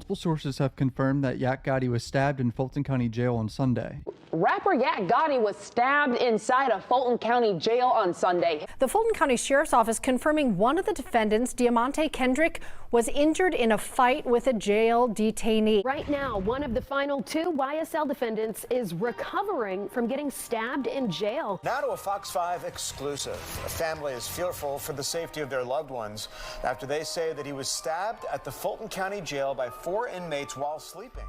Multiple sources have confirmed that Yak Gotti was stabbed in Fulton County Jail on Sunday. Rapper Yak Gotti was stabbed inside a Fulton County jail on Sunday. The Fulton County Sheriff's Office confirming one of the defendants, Diamante Kendrick, was injured in a fight with a jail detainee. Right now, one of the final 2 YSL defendants is recovering from getting stabbed in jail. Now to a Fox 5 exclusive. A family is fearful for the safety of their loved ones after they say that he was stabbed at the Fulton County Jail by 4 inmates while sleeping.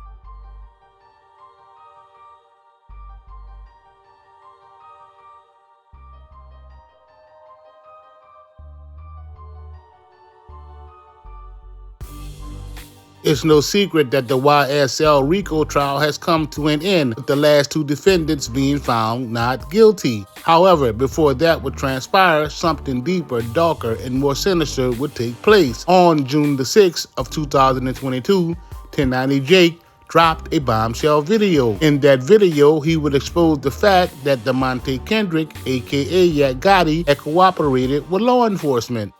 It's no secret that the YSL RICO trial has come to an end, with the last 2 defendants being found not guilty. However, before that would transpire, something deeper, darker, and more sinister would take place. On June the 6th of 2022, 1090 Jake dropped a bombshell video. In that video, he would expose the fact that Diamante Kendrick, aka Yak Gotti, had cooperated with law enforcement.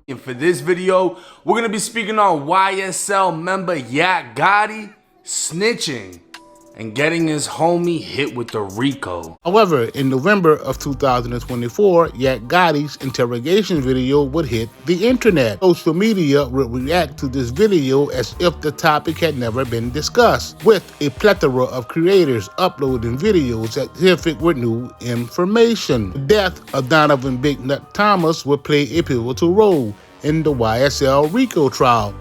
And for this video, we're going to be speaking on YSL member Yak Gotti snitching and getting his homie hit with the RICO. However, in November of 2024, Yak Gotti's interrogation video would hit the internet. Social media would react to this video as if the topic had never been discussed, with a plethora of creators uploading videos as if it were new information. The death of Donovan Big Nut Thomas would play a pivotal role in the YSL RICO trial.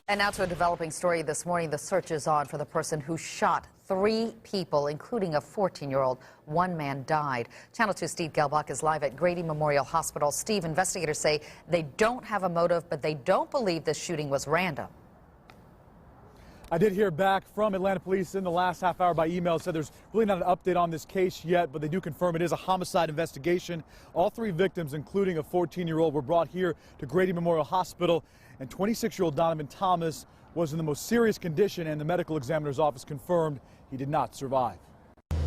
And now to a developing story this morning. The search is on for the person who shot 3 people, including a 14-year-old. 1 man died. Channel 2 Steve Gelbach is live at Grady Memorial Hospital. Steve, investigators say they don't have a motive, but they don't believe this shooting was random. I did hear back from Atlanta police in the last half hour by email. Said there's really not an update on this case yet, but they do confirm it is a homicide investigation. All 3 victims, including a 14-year-old, were brought here to Grady Memorial Hospital, and 26-year-old Donovan Thomas was in the most serious condition, and the medical examiner's office confirmed he did not survive.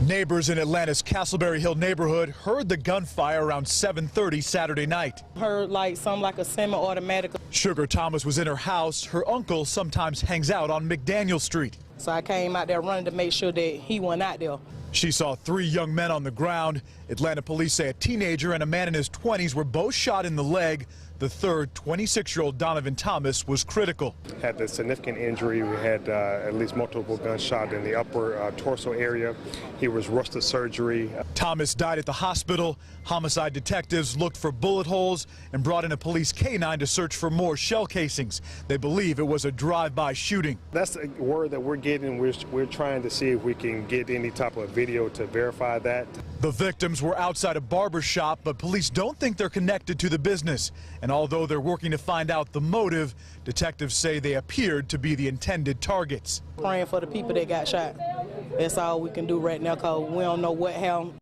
Neighbors in Atlanta's Castleberry Hill neighborhood heard the gunfire around 7:30 Saturday night. Heard like something like a semi-automatic. Sugar Thomas was in her house. Her uncle sometimes hangs out on McDaniel Street. So I came out there running to make sure that he went out there. She saw 3 young men on the ground. Atlanta police say a teenager and a man in his 20s were both shot in the leg. The third, 26-year-old Donovan Thomas, was critical. Had a significant injury. We had at least multiple gunshots in the upper torso area. He was rushed to surgery. Thomas died at the hospital. Homicide detectives looked for bullet holes and brought in a police canine to search for more shell casings. They believe it was a drive-by shooting. That's the word that we're getting. We're trying to see if we can get any type of video to verify that. The victims were outside a barber shop, but police don't think they're connected to the business. And although they're working to find out the motive, detectives say they appeared to be the intended targets. Praying for the people that got shot. That's all we can do right now, because we don't know what happened.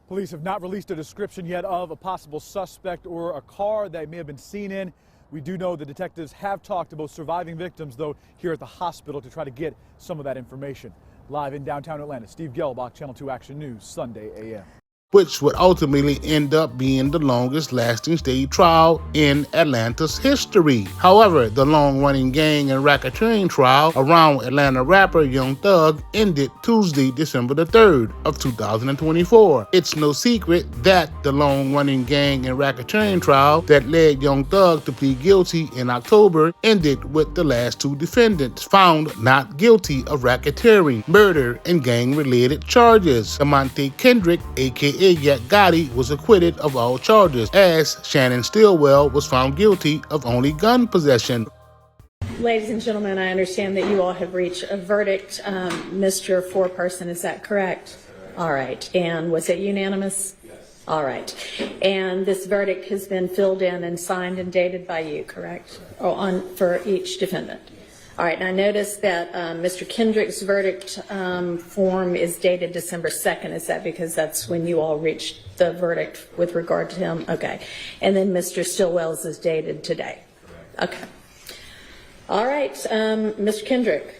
Police have not released a description yet of a possible suspect or a car they may have been seen in. We do know the detectives have talked to both surviving victims, though, here at the hospital to try to get some of that information. Live in downtown Atlanta, Steve Gelbach, Channel 2 Action News, Sunday AM. Which would ultimately end up being the longest lasting state trial in Atlanta's history. However, the long-running gang and racketeering trial around Atlanta rapper Young Thug ended Tuesday, December the 3rd of 2024. It's no secret that the long-running gang and racketeering trial that led Young Thug to plead guilty in October ended with the last 2 defendants found not guilty of racketeering, murder, and gang-related charges. Diamante Kendrick, aka Yak Gotti, was acquitted of all charges, as Shannon Stillwell was found guilty of only gun possession. Ladies and gentlemen, I understand that you all have reached a verdict. Mr. Foreperson, is that correct? All right. And was it unanimous? Yes. All right. And this verdict has been filled in and signed and dated by you, correct? Or for each defendant? All right, and I noticed that Mr. Kendrick's verdict form is dated December 2nd. Is that because that's when you all reached the verdict with regard to him? Okay. And then Mr. Stillwell's is dated today. Okay. All right, Mr. Kendrick,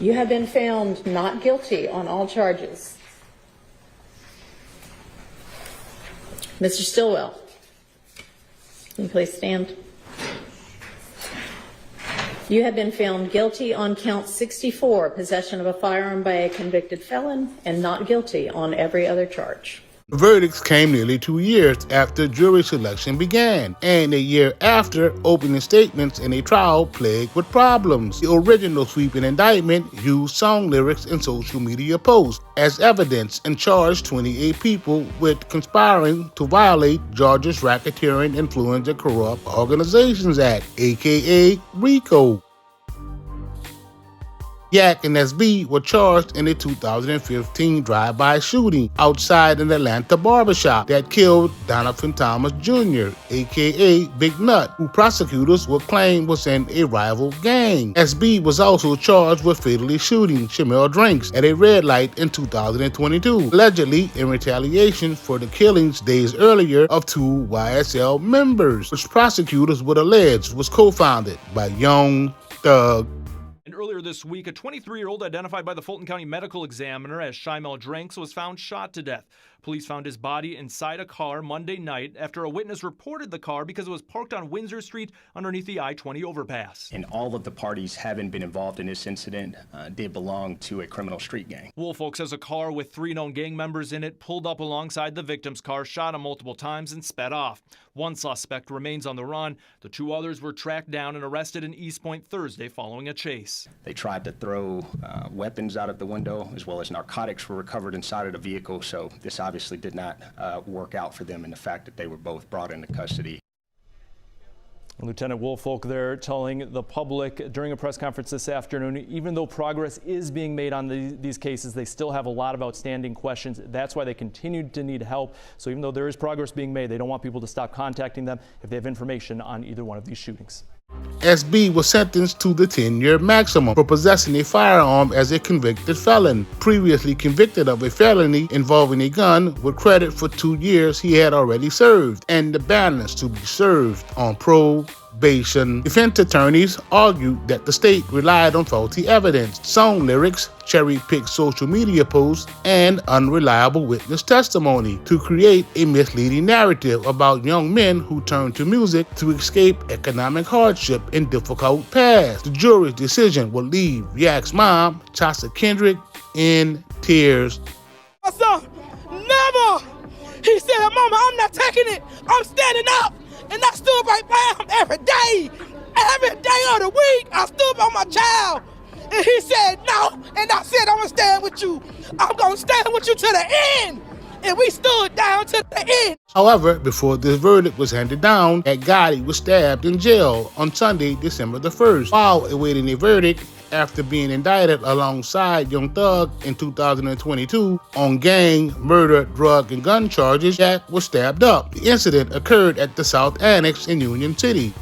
you have been found not guilty on all charges. Mr. Stillwell, can you please stand? You have been found guilty on count 64, possession of a firearm by a convicted felon, and not guilty on every other charge. The verdicts came nearly 2 years after jury selection began, and a year after opening statements in a trial plagued with problems. The original sweeping indictment used song lyrics and social media posts as evidence and charged 28 people with conspiring to violate Georgia's Racketeering, Influence, and Corrupt Organizations Act, aka RICO. Yak and SB were charged in a 2015 drive-by shooting outside an Atlanta barbershop that killed Donovan Thomas Jr., aka Big Nut, who prosecutors would claim was in a rival gang. SB was also charged with fatally shooting Shamel Drinks at a red light in 2022, allegedly in retaliation for the killings days earlier of 2 YSL members, which prosecutors would allege was co-founded by Young Thug. And earlier this week, a 23-year-old identified by the Fulton County Medical Examiner as Shamel Drinks was found shot to death. Police found his body inside a car Monday night after a witness reported the car because it was parked on Windsor Street underneath the I-20 overpass. And all of the parties having been involved in this incident did belong to a criminal street gang. Woolfolk says a car with 3 known gang members in it pulled up alongside the victim's car, shot him multiple times, and sped off. One suspect remains on the run. The 2 others were tracked down and arrested in East Point Thursday following a chase. They tried to throw weapons out of the window, as well as narcotics were recovered inside of the vehicle, so this obviously did not work out for them in the fact that they were both brought into custody. Lieutenant Woolfolk there telling the public during a press conference this afternoon, even though progress is being made on these cases, they still have a lot of outstanding questions. That's why they continue to need help. So even though there is progress being made, they don't want people to stop contacting them if they have information on either one of these shootings. SB was sentenced to the 10-year maximum for possessing a firearm as a convicted felon. Previously convicted of a felony involving a gun with credit for 2 years he had already served, and the balance to be served on probation. Defense attorneys argued that the state relied on faulty evidence, song lyrics, cherry-picked social media posts, and unreliable witness testimony to create a misleading narrative about young men who turn to music to escape economic hardship and difficult paths. The jury's decision will leave Yak's mom, Chasa Kendrick, in tears. My son, never! He said, Mama, I'm not taking it. I'm standing up. And I stood right by him every day. Every day of the week, I stood by my child. And he said, no. And I said, I'm going to stand with you. I'm going to stand with you to the end. And we stood down to the end. However, before this verdict was handed down, Yak Gotti was stabbed in jail on Sunday, December the 1st, while awaiting a verdict after being indicted alongside Young Thug in 2022 on gang, murder, drug, and gun charges. Yak was stabbed up. The incident occurred at the South Annex in Union City.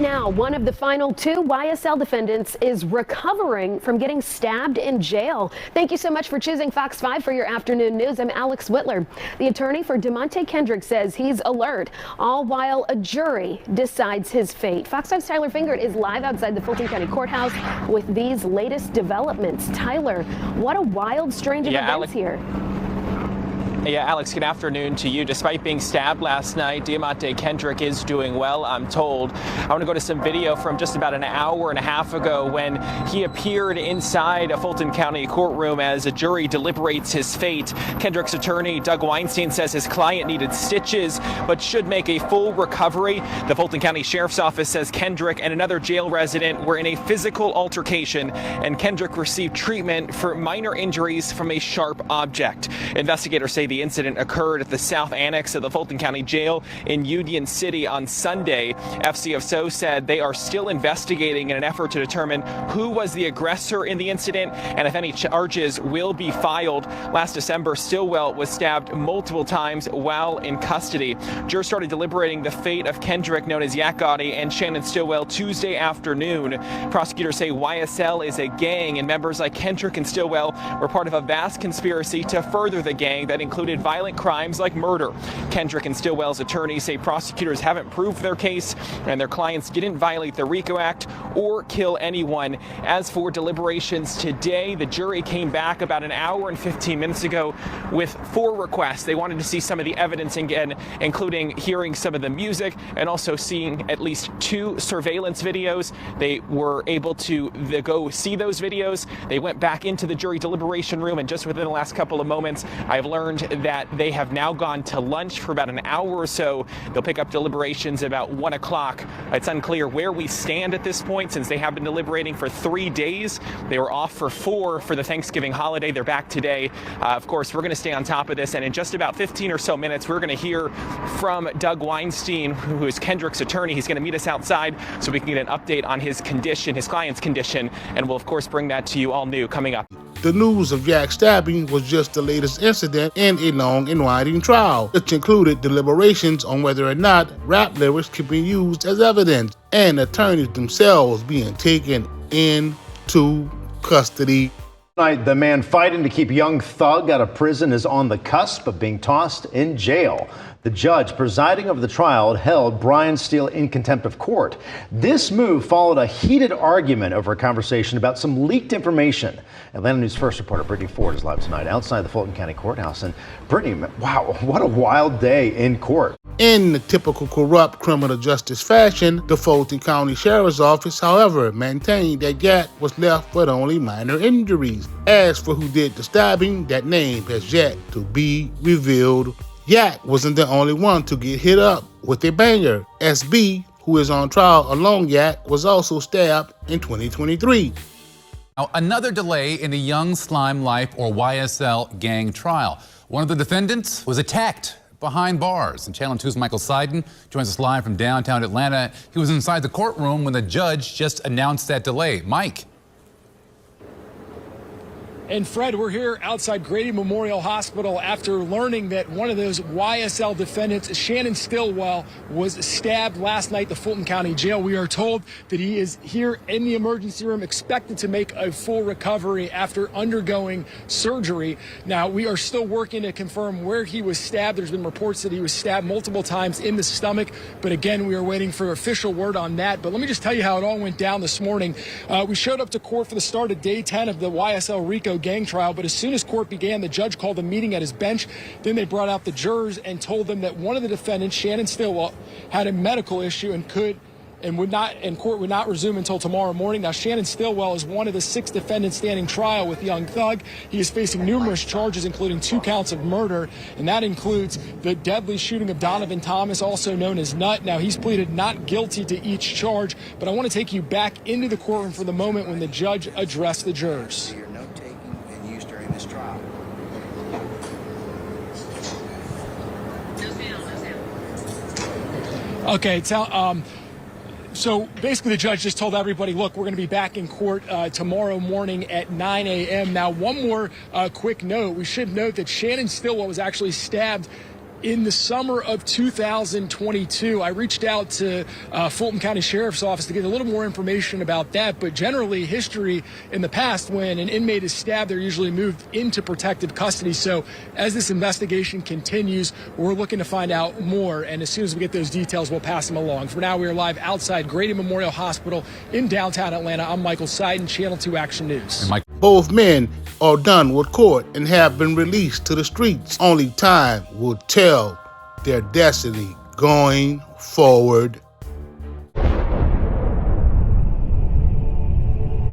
Now, one of the final 2 YSL defendants is recovering from getting stabbed in jail. Thank you so much for choosing Fox 5 for your afternoon news. I'm Alex Whitler. The attorney for DeMonte Kendrick says he's alert, all while a jury decides his fate. Fox 5's Tyler Fingert is live outside the Fulton County Courthouse with these latest developments. Tyler, what a wild string of events here. Yeah, Alex, good afternoon to you. Despite being stabbed last night, DeMonte Kendrick is doing well, I'm told. I want to go to some video from just about an hour and a half ago when he appeared inside a Fulton County courtroom as a jury deliberates his fate. Kendrick's attorney, Doug Weinstein, says his client needed stitches but should make a full recovery. The Fulton County Sheriff's Office says Kendrick and another jail resident were in a physical altercation, and Kendrick received treatment for minor injuries from a sharp object. Investigators say the incident occurred at the South Annex of the Fulton County Jail in Union City on Sunday. FCFSO said they are still investigating in an effort to determine who was the aggressor in the incident and if any charges will be filed. Last December, Stillwell was stabbed multiple times while in custody. Jurors started deliberating the fate of Kendrick, known as Yak Gotti, and Shannon Stillwell Tuesday afternoon. Prosecutors say YSL is a gang, and members like Kendrick and Stillwell were part of a vast conspiracy to further the gang that included violent crimes like murder. Kendrick and Stillwell's attorneys say prosecutors haven't proved their case and their clients didn't violate the RICO Act or kill anyone. As for deliberations today, the jury came back about an hour and 15 minutes ago with 4 requests. They wanted to see some of the evidence again, including hearing some of the music and also seeing at least 2 surveillance videos. They were able to go see those videos. They went back into the jury deliberation room, and just within the last couple of moments, I've learned that they have now gone to lunch for about an hour or so. They'll pick up deliberations about 1 o'clock. It's unclear where we stand at this point, since they have been deliberating for 3 days. They were off for 4 for the Thanksgiving holiday. They're back today. Of course, we're going to stay on top of this, and in just about 15 or so minutes, we're going to hear from Doug Weinstein, who is Kendrick's attorney. He's going to meet us outside so we can get an update on his condition, his client's condition, and we'll, of course, bring that to you all new coming up. The news of Yak's stabbing was just the latest incident in a long and winding trial, which included deliberations on whether or not rap lyrics could be used as evidence, and attorneys themselves being taken into custody. Tonight, the man fighting to keep young thug out of prison is on the cusp of being tossed in jail. The judge presiding over the trial held Brian Steele in contempt of court. This move followed a heated argument over a conversation about some leaked information. Atlanta News First reporter Brittany Ford is live tonight outside the Fulton County Courthouse. And Brittany, wow, what a wild day in court. In the typical corrupt criminal justice fashion, the Fulton County Sheriff's Office, however, maintained that Yak was left with only minor injuries. As for who did the stabbing, that name has yet to be revealed. Yak wasn't the only one to get hit up with a banger. SB, who is on trial along Yak, was also stabbed in 2023. Now, another delay in the Young Slime Life, or YSL, gang trial. One of the defendants was attacked behind bars. And Channel 2's Michael Seiden joins us live from downtown Atlanta. He was inside the courtroom when the judge just announced that delay. Mike. And Fred, we're here outside Grady Memorial Hospital after learning that one of those YSL defendants, Shannon Stillwell, was stabbed last night at the Fulton County Jail. We are told that he is here in the emergency room, expected to make a full recovery after undergoing surgery. Now, we are still working to confirm where he was stabbed. There's been reports that he was stabbed multiple times in the stomach, but again, we are waiting for official word on that. But let me just tell you how it all went down this morning. We showed up to court for the start of day 10 of the YSL RICO gang trial, but as soon as court began, the judge called a meeting at his bench. Then they brought out the jurors and told them that one of the defendants, Shannon Stillwell, had a medical issue and court would not resume until tomorrow morning. Now, Shannon Stillwell is one of the 6 defendants standing trial with young thug. He is facing numerous charges, including 2 counts of murder, and that includes the deadly shooting of Donovan Thomas, also known as Nut. Now, he's pleaded not guilty to each charge, but I want to take you back into the courtroom for the moment when the judge addressed the jurors. Okay, so basically the judge just told everybody, look, we're going to be back in court tomorrow morning at 9 a.m. Now, one more quick note. We should note that Shannon Stillwell was actually stabbed in the summer of 2022. I reached out to Fulton County Sheriff's Office to get a little more information about that, but generally history in the past, when an inmate is stabbed, they're usually moved into protective custody. So as this investigation continues, we're looking to find out more, and as soon as we get those details, we'll pass them along. For now, we are live outside Grady Memorial Hospital in downtown Atlanta. I'm Michael Seiden, Channel 2 Action News. Both men are done with court and have been released to the streets. Only time will tell their destiny going forward.